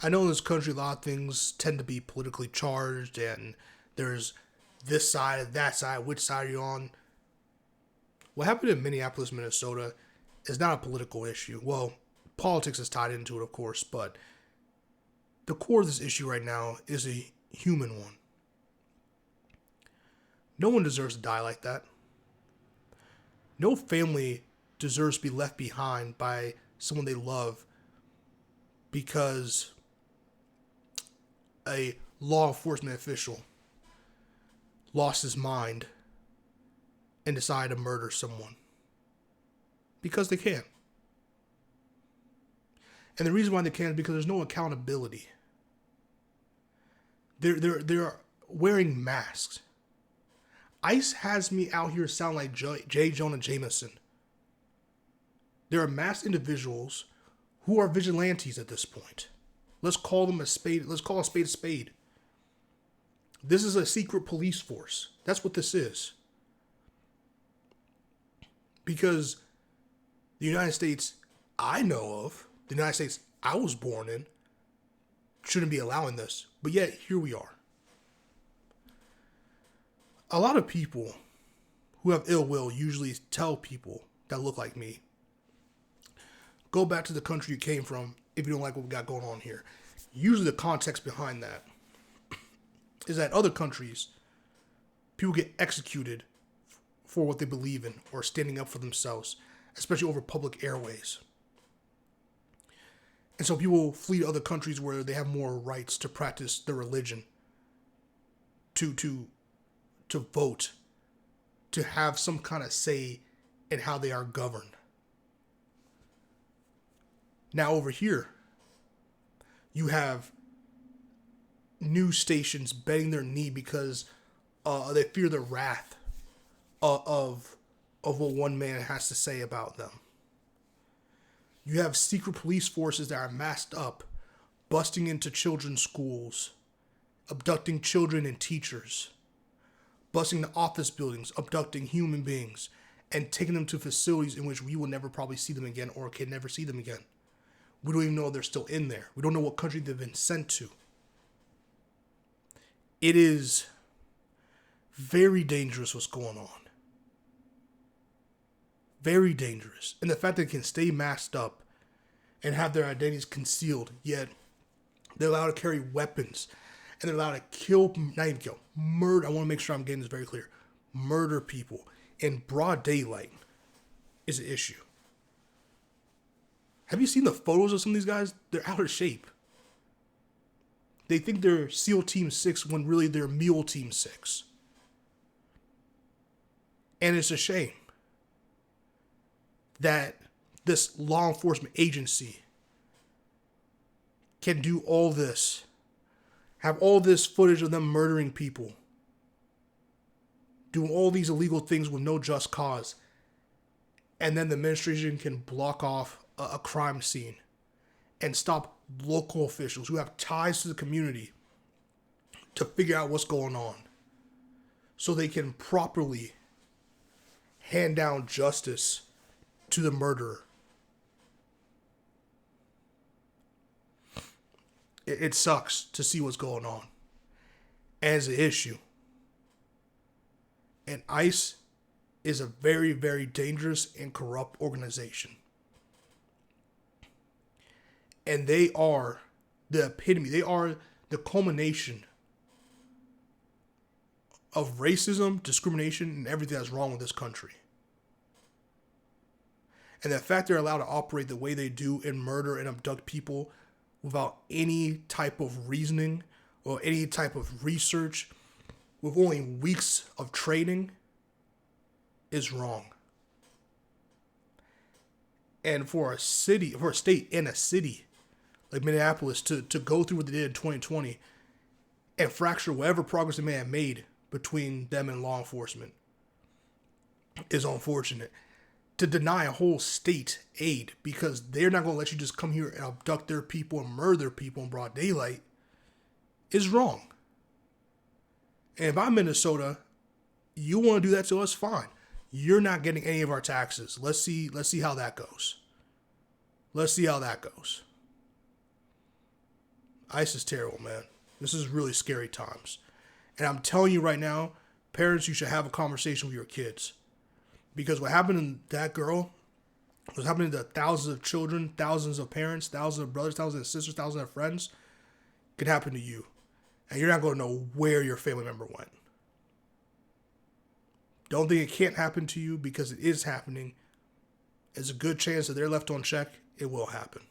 I know in this country a lot of things tend to be politically charged, and there's this side, that side, which side are you on? What happened in Minneapolis, Minnesota is not a political issue. Well, politics is tied into it, of course, but the core of this issue right now is a human one. No one deserves to die like that. No family deserves to be left behind by someone they love because a law enforcement official lost his mind and decided to murder someone because they can. And the reason why they can is because there's no accountability. They're wearing masks. ICE has me out here sound like J. Jonah Jameson. There are masked individuals who are vigilantes at this point. Let's call them a spade. Let's call a spade a spade. This is a secret police force. That's what this is. Because the United States I know of, the United States I was born in, shouldn't be allowing this. But yet, here we are. A lot of people who have ill will usually tell people that look like me, go back to the country you came from if you don't like what we got going on here. Usually the context behind that is that other countries, people get executed for what they believe in or standing up for themselves, especially over public airways. And so people flee to other countries where they have more rights to practice their religion, to vote, to have some kind of say in how they are governed. Now over here, you have news stations bending their knee because they fear the wrath of what one man has to say about them. You have secret police forces that are masked up, busting into children's schools, abducting children and teachers, busting the office buildings, abducting human beings, and taking them to facilities in which we will never probably see them again or can never see them again. We don't even know if they're still in there. We don't know what country they've been sent to. It is very dangerous what's going on. Very dangerous. And the fact that they can stay masked up and have their identities concealed, yet they're allowed to carry weapons and they're allowed to kill, not even kill, murder. I want to make sure I'm getting this very clear. Murder people in broad daylight is an issue. Have you seen the photos of some of these guys? They're out of shape. They think they're SEAL Team 6 when really they're Mule Team 6. And it's a shame that this law enforcement agency can do all this, have all this footage of them murdering people, doing all these illegal things with no just cause, and then the administration can block off a crime scene and stop local officials who have ties to the community to figure out what's going on so they can properly hand down justice to the murderer. It sucks to see what's going on as an issue. And ICE is a very, very dangerous and corrupt organization. And they are the epitome. They are the culmination of racism, discrimination, and everything that's wrong with this country. And the fact they're allowed to operate the way they do and murder and abduct people without any type of reasoning or any type of research, with only weeks of training, is wrong. And for a city, for a state and a city like Minneapolis to go through what they did in 2020 and fracture whatever progress they may have made between them and law enforcement is unfortunate. To deny a whole state aid because they're not going to let you just come here and abduct their people and murder their people in broad daylight is wrong. And if I'm Minnesota, you want to do that to us, fine. You're not getting any of our taxes. Let's see how that goes. Let's see how that goes. ICE is terrible, man. This is really scary times. And I'm telling you right now, parents, you should have a conversation with your kids. Because what happened to that girl, what's happening to thousands of children, thousands of parents, thousands of brothers, thousands of sisters, thousands of friends, could happen to you. And you're not going to know where your family member went. Don't think it can't happen to you, because it is happening. There's a good chance that they're left unchecked. It will happen.